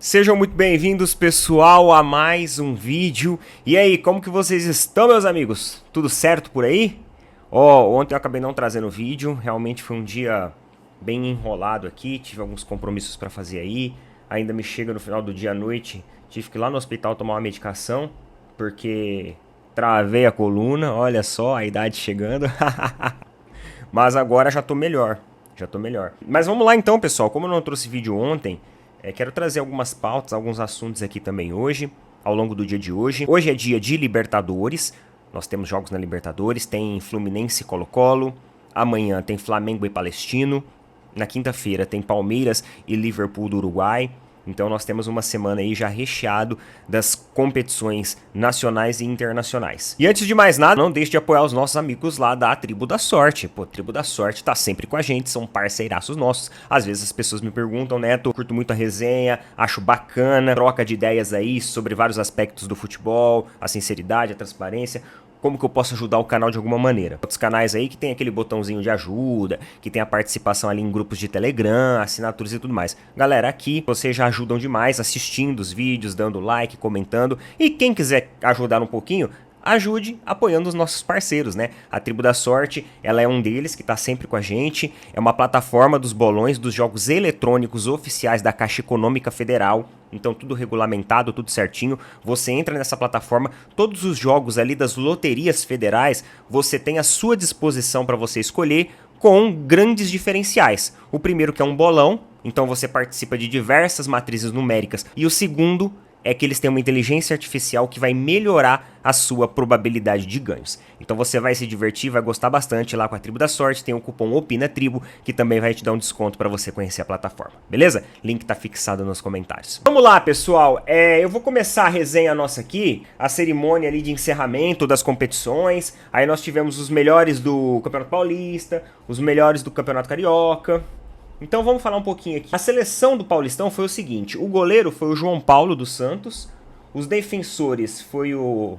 Sejam muito bem-vindos, pessoal, a mais um vídeo. E aí, como que vocês estão, meus amigos? Tudo certo por aí? Ontem eu acabei não trazendo vídeo, realmente foi um dia bem enrolado aqui, tive alguns compromissos para fazer aí. Ainda me chega no final do dia à noite, tive que ir lá no hospital tomar uma medicação, porque travei a coluna, olha só, a idade chegando. Mas agora já tô melhor, Mas vamos lá então, pessoal, como eu não trouxe vídeo ontem... quero trazer algumas pautas, alguns assuntos aqui também hoje, ao longo do dia de hoje. Hoje é dia de Libertadores, nós temos jogos na Libertadores, tem Fluminense e Colo-Colo, amanhã tem Flamengo e Palestino, na quinta-feira tem Palmeiras e Liverpool do Uruguai. Então nós temos uma semana aí já recheado das competições nacionais e internacionais. E antes de mais nada, não deixe de apoiar os nossos amigos lá da Tribo da Sorte. Pô, Tribo da Sorte tá sempre com a gente, são parceiraços nossos. Às vezes as pessoas me perguntam, Neto, eu curto muito a resenha, acho bacana, troca de ideias aí sobre vários aspectos do futebol, a sinceridade, a transparência. Como que eu posso ajudar o canal de alguma maneira. Outros canais aí que tem aquele botãozinho de ajuda, que tem a participação ali em grupos de Telegram, assinaturas e tudo mais. Galera, aqui vocês já ajudam demais assistindo os vídeos, dando like, comentando. E quem quiser ajudar um pouquinho, ajude apoiando os nossos parceiros, né? A Tribo da Sorte, ela é um deles que tá sempre com a gente. É uma plataforma dos bolões dos jogos eletrônicos oficiais da Caixa Econômica Federal. Então tudo regulamentado, tudo certinho. Você entra nessa plataforma, todos os jogos ali das loterias federais, você tem à sua disposição para você escolher com grandes diferenciais. O primeiro que é um bolão, então você participa de diversas matrizes numéricas. E o segundo é que eles têm uma inteligência artificial que vai melhorar a sua probabilidade de ganhos. Então você vai se divertir, vai gostar bastante lá com a Tribo da Sorte, tem o cupom OPINATRIBO, que também vai te dar um desconto para você conhecer a plataforma, beleza? Link tá fixado nos comentários. Vamos lá, pessoal, eu vou começar a resenha nossa aqui, a cerimônia ali de encerramento das competições, aí nós tivemos os melhores do Campeonato Paulista, os melhores do Campeonato Carioca. Então vamos falar um pouquinho aqui. A seleção do Paulistão foi o seguinte, o goleiro foi o João Paulo dos Santos, os defensores foi o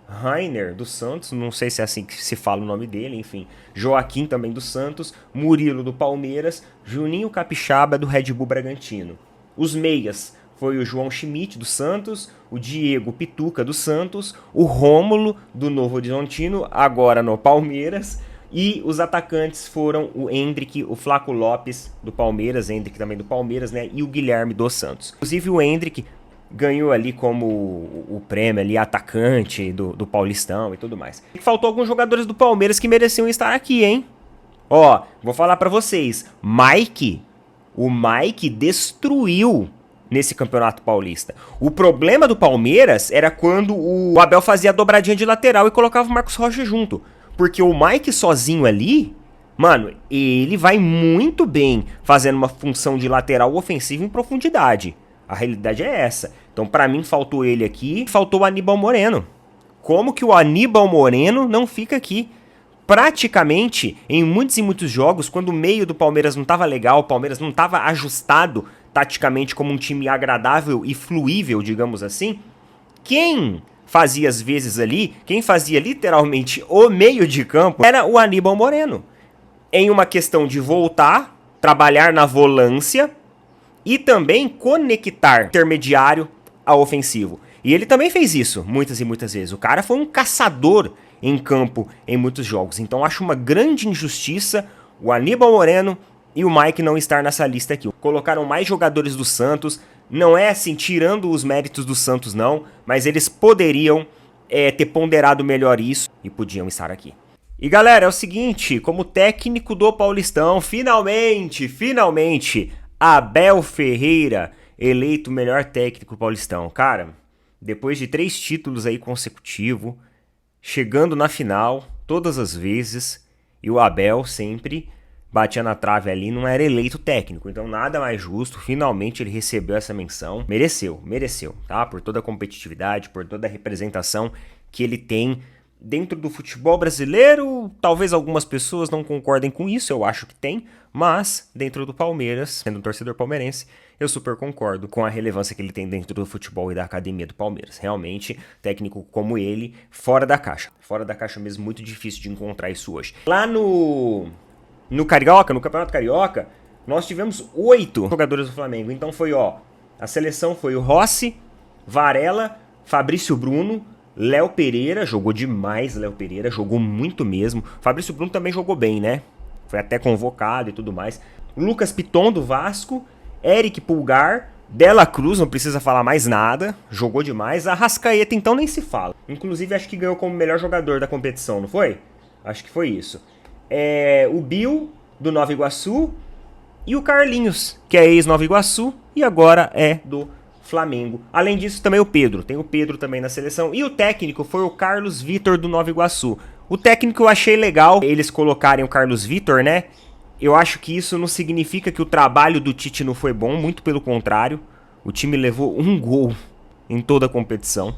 Rainer dos Santos, não sei se é assim que se fala o nome dele, enfim, Joaquim também dos Santos, Murilo do Palmeiras, Juninho Capixaba do Red Bull Bragantino. Os meias foi o João Schmidt do Santos, o Diego Pituca do Santos, o Rômulo do Novo Horizontino, agora no Palmeiras. E os atacantes foram o Endrick, o Flaco Lopes do Palmeiras, Endrick também do Palmeiras, né? E o Guilherme dos Santos. Inclusive o Endrick ganhou ali como o prêmio ali, atacante do Paulistão e tudo mais. E faltou alguns jogadores do Palmeiras que mereciam estar aqui, hein? Ó, vou falar pra vocês. O Mike destruiu nesse Campeonato Paulista. O problema do Palmeiras era quando o Abel fazia a dobradinha de lateral e colocava o Marcos Rocha junto. Porque o Mike sozinho ali, mano, ele vai muito bem fazendo uma função de lateral ofensivo em profundidade. A realidade é essa. Então, pra mim, faltou ele aqui, faltou o Aníbal Moreno. Como que o Aníbal Moreno não fica aqui? Praticamente, em muitos e muitos jogos, quando o meio do Palmeiras não tava legal, o Palmeiras não tava ajustado taticamente como um time agradável e fluível, digamos assim, quem fazia às vezes ali, quem fazia literalmente o meio de campo era o Aníbal Moreno. Em uma questão de voltar, trabalhar na volância e também conectar intermediário ao ofensivo. E ele também fez isso muitas e muitas vezes. O cara foi um caçador em campo em muitos jogos. Então acho uma grande injustiça o Aníbal Moreno e o Mike não estar nessa lista aqui. Colocaram mais jogadores do Santos. Não é assim, tirando os méritos do Santos não, mas eles poderiam ter ponderado melhor isso e podiam estar aqui. E galera, é o seguinte, como técnico do Paulistão, finalmente, Abel Ferreira eleito o melhor técnico paulistão. Cara, depois de 3 títulos aí consecutivos, chegando na final todas as vezes, e o Abel sempre batia na trave ali, não era eleito técnico. Então nada mais justo, finalmente ele recebeu essa menção. Mereceu, tá? Por toda a competitividade, por toda a representação que ele tem dentro do futebol brasileiro. Talvez algumas pessoas não concordem com isso, eu acho que tem. Mas dentro do Palmeiras, sendo um torcedor palmeirense, eu super concordo com a relevância que ele tem dentro do futebol e da academia do Palmeiras. Realmente, técnico como ele, fora da caixa. Fora da caixa mesmo, muito difícil de encontrar isso hoje. Lá no Carioca, no Campeonato Carioca, nós tivemos 8 jogadores do Flamengo. Então foi, A seleção foi o Rossi, Varela, Fabrício Bruno, Léo Pereira, jogou demais Léo Pereira, jogou muito mesmo. Fabrício Bruno também jogou bem, né? Foi até convocado e tudo mais. Lucas Piton do Vasco, Eric Pulgar, Dela Cruz, não precisa falar mais nada, jogou demais. Arrascaeta então nem se fala. Inclusive acho que ganhou como melhor jogador da competição, não foi? Acho que foi isso. O Bill do Nova Iguaçu e o Carlinhos, que é ex-Nova Iguaçu e agora é do Flamengo. Além disso, também o Pedro. Tem o Pedro também na seleção. E o técnico foi o Carlos Vitor do Nova Iguaçu. O técnico eu achei legal eles colocarem o Carlos Vitor, né? Eu acho que isso não significa que o trabalho do Tite não foi bom, muito pelo contrário. O time levou um gol em toda a competição.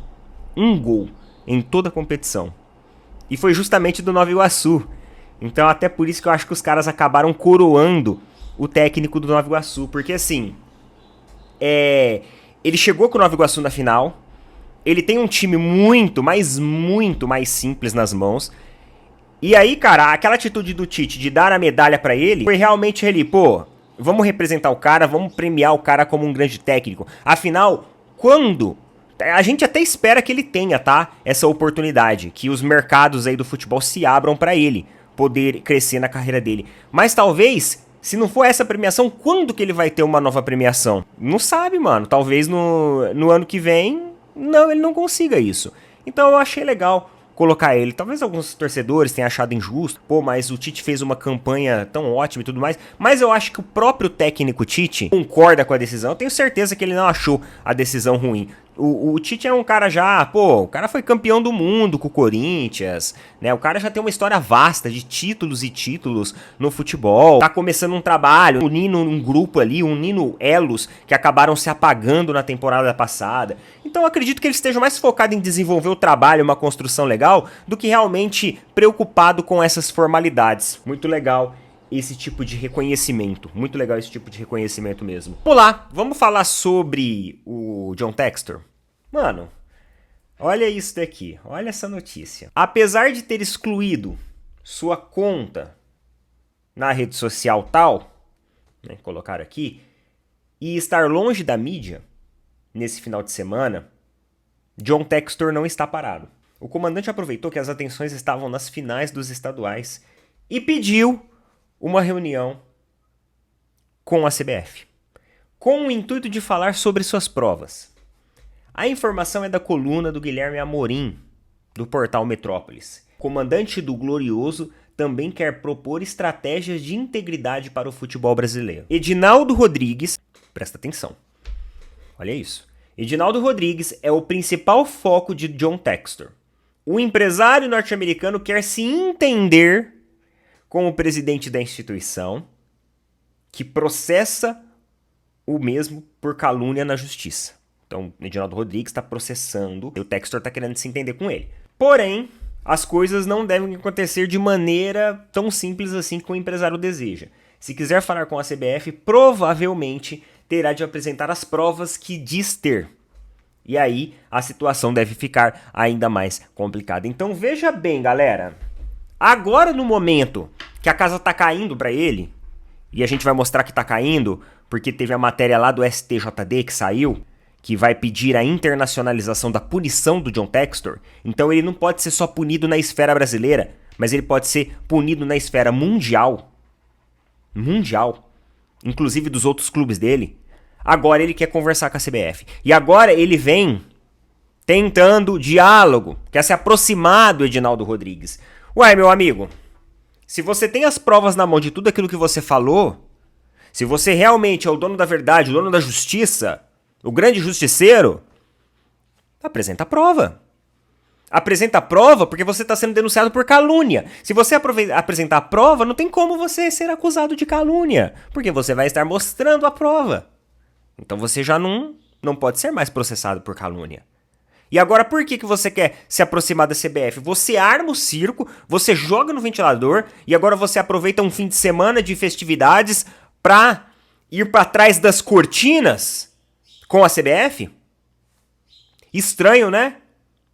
Um gol em toda a competição. E foi justamente do Nova Iguaçu. Então até por isso que eu acho que os caras acabaram coroando o técnico do Nova Iguaçu. Porque assim, ele chegou com o Nova Iguaçu na final. Ele tem um time muito mais simples nas mãos. E aí, cara, aquela atitude do Tite de dar a medalha pra ele foi realmente ele, pô, vamos representar o cara, vamos premiar o cara como um grande técnico. Afinal, quando... A gente até espera que ele tenha, tá? Essa oportunidade, que os mercados aí do futebol se abram pra ele poder crescer na carreira dele. Mas talvez, se não for essa premiação, quando que ele vai ter uma nova premiação? Não sabe, mano. Talvez no ano que vem, não, ele não consiga isso. Então eu achei legal colocar ele. Talvez alguns torcedores tenham achado injusto. Pô, mas o Tite fez uma campanha tão ótima e tudo mais. Mas eu acho que o próprio técnico Tite concorda com a decisão. Eu tenho certeza que ele não achou a decisão ruim. O Tite é um cara já, pô, o cara foi campeão do mundo com o Corinthians, né? O cara já tem uma história vasta de títulos e títulos no futebol. Tá começando um trabalho, unindo um grupo ali, unindo elos que acabaram se apagando na temporada passada. Então eu acredito que ele esteja mais focado em desenvolver o trabalho, uma construção legal, do que realmente preocupado com essas formalidades. Muito legal esse tipo de reconhecimento. Muito legal esse tipo de reconhecimento mesmo. Vamos lá, vamos falar sobre o John Textor. Mano, olha isso daqui, olha essa notícia. Apesar de ter excluído sua conta na rede social tal, né, colocar aqui, e estar longe da mídia nesse final de semana, John Textor não está parado. O comandante aproveitou que as atenções estavam nas finais dos estaduais e pediu uma reunião com a CBF, com o intuito de falar sobre suas provas. A informação é da coluna do Guilherme Amorim, do portal Metrópolis. O comandante do Glorioso também quer propor estratégias de integridade para o futebol brasileiro. Edinaldo Rodrigues, presta atenção, olha isso. Edinaldo Rodrigues é o principal foco de John Textor. O empresário norte-americano quer se entender com o presidente da instituição, que processa o mesmo por calúnia na justiça. Então, Edinaldo Rodrigues está processando e o Textor está querendo se entender com ele. Porém, as coisas não devem acontecer de maneira tão simples assim que o empresário deseja. Se quiser falar com a CBF, provavelmente terá de apresentar as provas que diz ter. E aí, a situação deve ficar ainda mais complicada. Então, veja bem, galera. Agora, no momento que a casa tá caindo pra ele, e a gente vai mostrar que tá caindo, porque teve a matéria lá do STJD que saiu, que vai pedir a internacionalização da punição do John Textor. Então ele não pode ser só punido na esfera brasileira, mas ele pode ser punido na esfera mundial. Mundial. Inclusive dos outros clubes dele. Agora ele quer conversar com a CBF. E agora ele vem tentando diálogo, quer se aproximar do Edinaldo Rodrigues. Ué, meu amigo, se você tem as provas na mão de tudo aquilo que você falou, se você realmente é o dono da verdade, o dono da justiça, o grande justiceiro, apresenta a prova. Apresenta a prova porque você está sendo denunciado por calúnia. Se você apresentar a prova, não tem como você ser acusado de calúnia, porque você vai estar mostrando a prova. Então você já não pode ser mais processado por calúnia. E agora por que você quer se aproximar da CBF? Você arma o circo, você joga no ventilador e agora você aproveita um fim de semana de festividades pra ir pra trás das cortinas com a CBF? Estranho, né?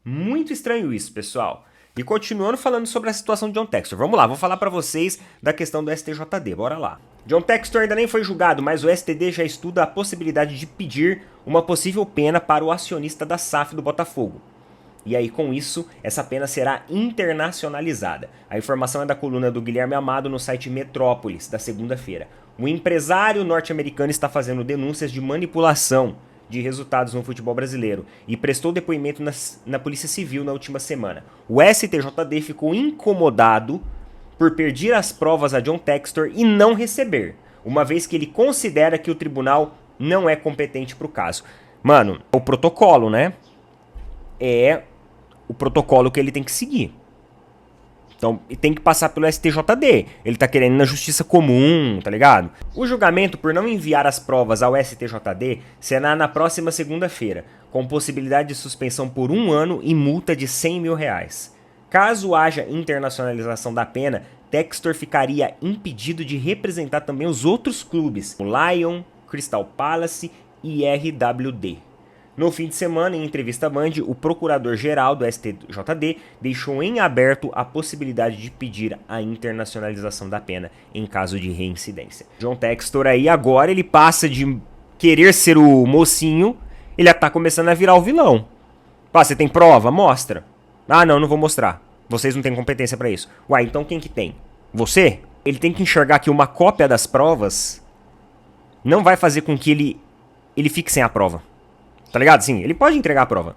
Muito estranho isso, pessoal. E continuando falando sobre a situação de John Textor, vamos lá, vou falar pra vocês da questão do STJD, bora lá. John Textor ainda nem foi julgado, mas o STD já estuda a possibilidade de pedir uma possível pena para o acionista da SAF do Botafogo. E aí, com isso, essa pena será internacionalizada. A informação é da coluna do Guilherme Amado no site Metrópolis, da segunda-feira. O empresário norte-americano está fazendo denúncias de manipulação de resultados no futebol brasileiro e prestou depoimento na Polícia Civil na última semana. O STJD ficou incomodado por pedir as provas a John Textor e não receber, uma vez que ele considera que o tribunal não é competente para o caso. Mano, o protocolo, né? É o protocolo que ele tem que seguir. Então, tem que passar pelo STJD. Ele tá querendo ir na justiça comum, tá ligado? O julgamento por não enviar as provas ao STJD será na próxima segunda-feira, com possibilidade de suspensão por 1 ano e multa de R$100 mil. Caso haja internacionalização da pena, Textor ficaria impedido de representar também os outros clubes, o Lyon, Crystal Palace e RWD. No fim de semana, em entrevista à Band, o procurador-geral do STJD deixou em aberto a possibilidade de pedir a internacionalização da pena em caso de reincidência. John Textor aí agora ele passa de querer ser o mocinho, ele já tá começando a virar o vilão. Ah, você tem prova? Mostra. Ah, não vou mostrar. Vocês não têm competência pra isso. Uai, então quem que tem? Você? Ele tem que enxergar que uma cópia das provas não vai fazer com que ele fique sem a prova. Tá ligado? Sim, ele pode entregar a prova.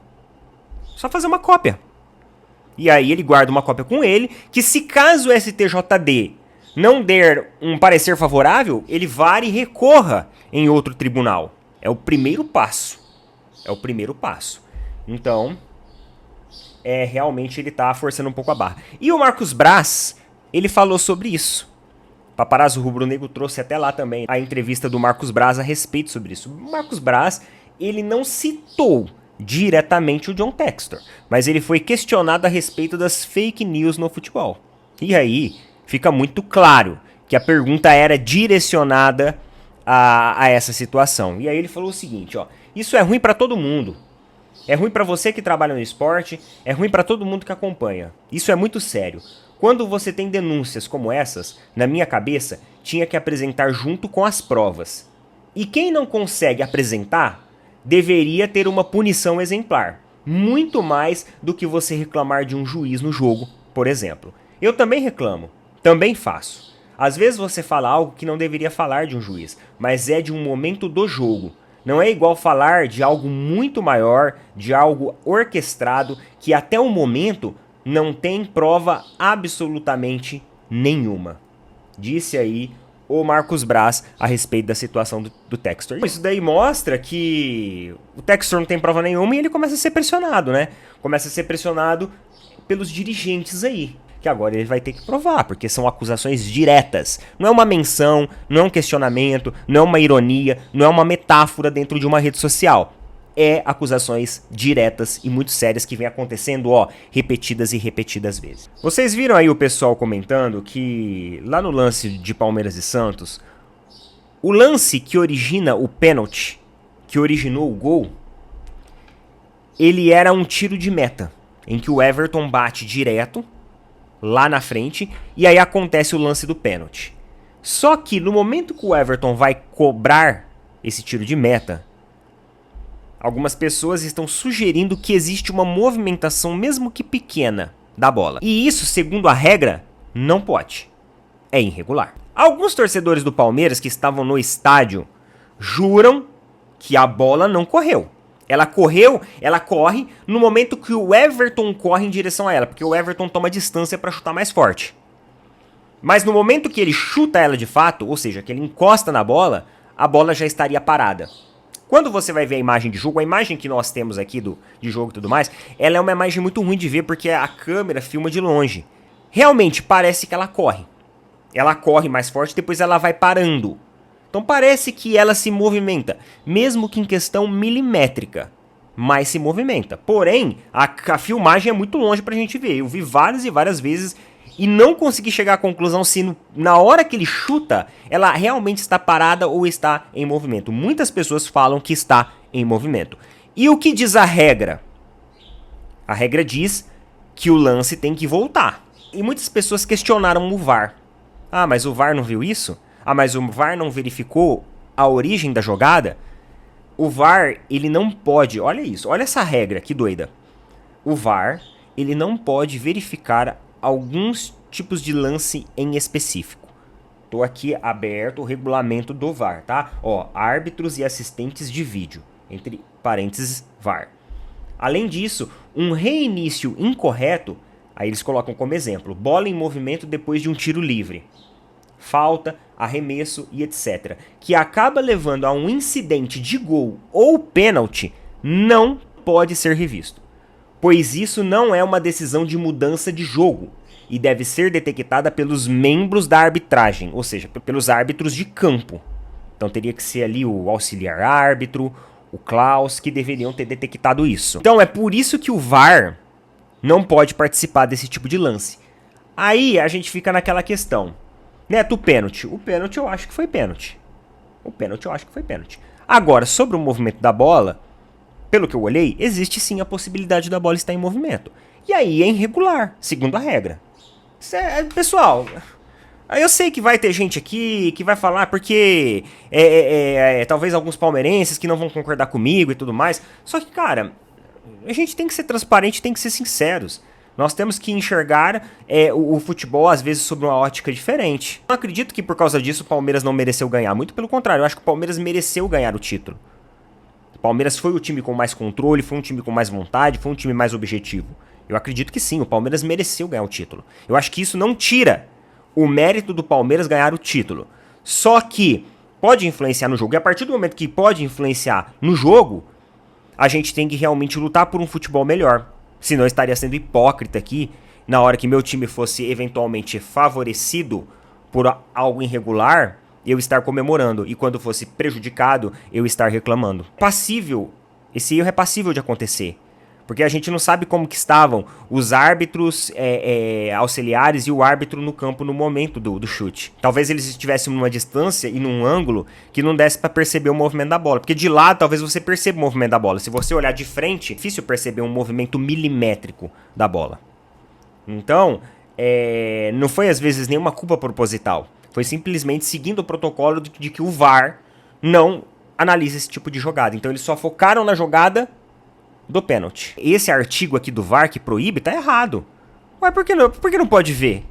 Só fazer uma cópia. E aí ele guarda uma cópia com ele, que se caso o STJD não der um parecer favorável, ele vá e recorra em outro tribunal. É o primeiro passo. É o primeiro passo. Então, realmente ele tá forçando um pouco a barra. E o Marcos Braz, ele falou sobre isso. Paparazzo Rubro Negro trouxe até lá também a entrevista do Marcos Braz a respeito sobre isso. O Marcos Braz, ele não citou diretamente o John Textor, mas ele foi questionado a respeito das fake news no futebol. E aí fica muito claro que a pergunta era direcionada a essa situação. E aí ele falou o seguinte, ó: isso é ruim para todo mundo. É ruim para você que trabalha no esporte, é ruim para todo mundo que acompanha. Isso é muito sério. Quando você tem denúncias como essas, na minha cabeça, tinha que apresentar junto com as provas. E quem não consegue apresentar, deveria ter uma punição exemplar. Muito mais do que você reclamar de um juiz no jogo, por exemplo. Eu também reclamo, também faço. Às vezes você fala algo que não deveria falar de um juiz, mas é de um momento do jogo. Não é igual falar de algo muito maior, de algo orquestrado, que até o momento não tem prova absolutamente nenhuma. Disse aí o Marcos Braz a respeito da situação do Textor. Isso daí mostra que o Textor não tem prova nenhuma e ele começa a ser pressionado, né? Começa a ser pressionado pelos dirigentes aí, que agora ele vai ter que provar, porque são acusações diretas. Não é uma menção, não é um questionamento, não é uma ironia, não é uma metáfora dentro de uma rede social. É acusações diretas e muito sérias que vem acontecendo, ó, repetidas e repetidas vezes. Vocês viram aí o pessoal comentando que lá no lance de Palmeiras e Santos, o lance que origina o pênalti, que originou o gol, ele era um tiro de meta, em que o Everton bate direto lá na frente e aí acontece o lance do pênalti. Só que no momento que o Everton vai cobrar esse tiro de meta, algumas pessoas estão sugerindo que existe uma movimentação, mesmo que pequena, da bola. E isso, segundo a regra, não pode. É irregular. Alguns torcedores do Palmeiras que estavam no estádio juram que a bola não correu. Ela corre no momento que o Everton corre em direção a ela, porque o Everton toma distância para chutar mais forte. Mas no momento que ele chuta ela de fato, ou seja, que ele encosta na bola, a bola já estaria parada. Quando você vai ver a imagem de jogo, a imagem que nós temos aqui de jogo e tudo mais, ela é uma imagem muito ruim de ver porque a câmera filma de longe. Realmente parece que ela corre. Ela corre mais forte, depois ela vai parando. Então parece que ela se movimenta, mesmo que em questão milimétrica, mas se movimenta. Porém, a filmagem é muito longe pra gente ver. Eu vi várias e várias vezes e não consegui chegar à conclusão se na hora que ele chuta, ela realmente está parada ou está em movimento. Muitas pessoas falam que está em movimento. E o que diz a regra? A regra diz que o lance tem que voltar. E muitas pessoas questionaram o VAR. Ah, mas o VAR não viu isso? Ah, mas o VAR não verificou a origem da jogada? O VAR, ele não pode... Olha isso, olha essa regra, que doida. O VAR, ele não pode verificar alguns tipos de lance em específico. Tô aqui aberto o regulamento do VAR, tá? Ó, árbitros e assistentes de vídeo, entre parênteses, VAR. Além disso, um reinício incorreto, aí eles colocam como exemplo, bola em movimento depois de um tiro livre, falta, arremesso e etc., que acaba levando a um incidente de gol ou pênalti, não pode ser revisto, pois isso não é uma decisão de mudança de jogo e deve ser detectada pelos membros da arbitragem, ou seja, pelos árbitros de campo. Então teria que ser ali o auxiliar árbitro, o Klaus, que deveriam ter detectado isso. Então é por isso que o VAR não pode participar desse tipo de lance. Aí a gente fica naquela questão. Neto, o pênalti. O pênalti eu acho que foi pênalti. O pênalti eu acho que foi pênalti. Agora, sobre o movimento da bola, pelo que eu olhei, existe sim a possibilidade da bola estar em movimento. E aí é irregular, segundo a regra. Pessoal, eu sei que vai ter gente aqui que vai falar porque talvez alguns palmeirenses que não vão concordar comigo e tudo mais. Só que, cara, a gente tem que ser transparente, tem que ser sinceros. Nós temos que enxergar o futebol, às vezes, sob uma ótica diferente. Não acredito que por causa disso o Palmeiras não mereceu ganhar. Muito pelo contrário, eu acho que o Palmeiras mereceu ganhar o título. O Palmeiras foi o time com mais controle, foi um time com mais vontade, foi um time mais objetivo. Eu acredito que sim, o Palmeiras mereceu ganhar o título. Eu acho que isso não tira o mérito do Palmeiras ganhar o título. Só que pode influenciar no jogo. E a partir do momento que pode influenciar no jogo, a gente tem que realmente lutar por um futebol melhor. Senão eu estaria sendo hipócrita aqui, na hora que meu time fosse eventualmente favorecido por algo irregular, eu estar comemorando. E quando fosse prejudicado, eu estar reclamando. Esse erro é passível de acontecer. Porque a gente não sabe como que estavam os árbitros auxiliares e o árbitro no campo no momento do chute. Talvez eles estivessem numa distância e num ângulo que não desse para perceber o movimento da bola. Porque de lado talvez você perceba o movimento da bola. Se você olhar de frente, é difícil perceber um movimento milimétrico da bola. Então, não foi às vezes nenhuma culpa proposital. Foi simplesmente seguindo o protocolo de que o VAR não analisa esse tipo de jogada. Então eles só focaram na jogada do pênalti. Esse artigo aqui do VAR que proíbe tá errado. Ué, por que não pode ver?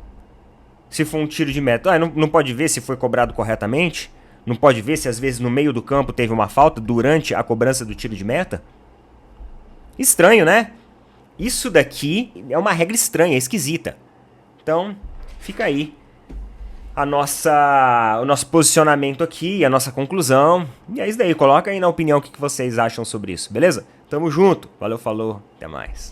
Se for um tiro de meta. Não pode ver se foi cobrado corretamente? Não pode ver se às vezes no meio do campo teve uma falta durante a cobrança do tiro de meta? Estranho, né? Isso daqui é uma regra estranha, esquisita. Então, fica aí o nosso posicionamento aqui, a nossa conclusão. E é isso daí, coloca aí na opinião o que vocês acham sobre isso, beleza? Tamo junto, valeu, falou, até mais.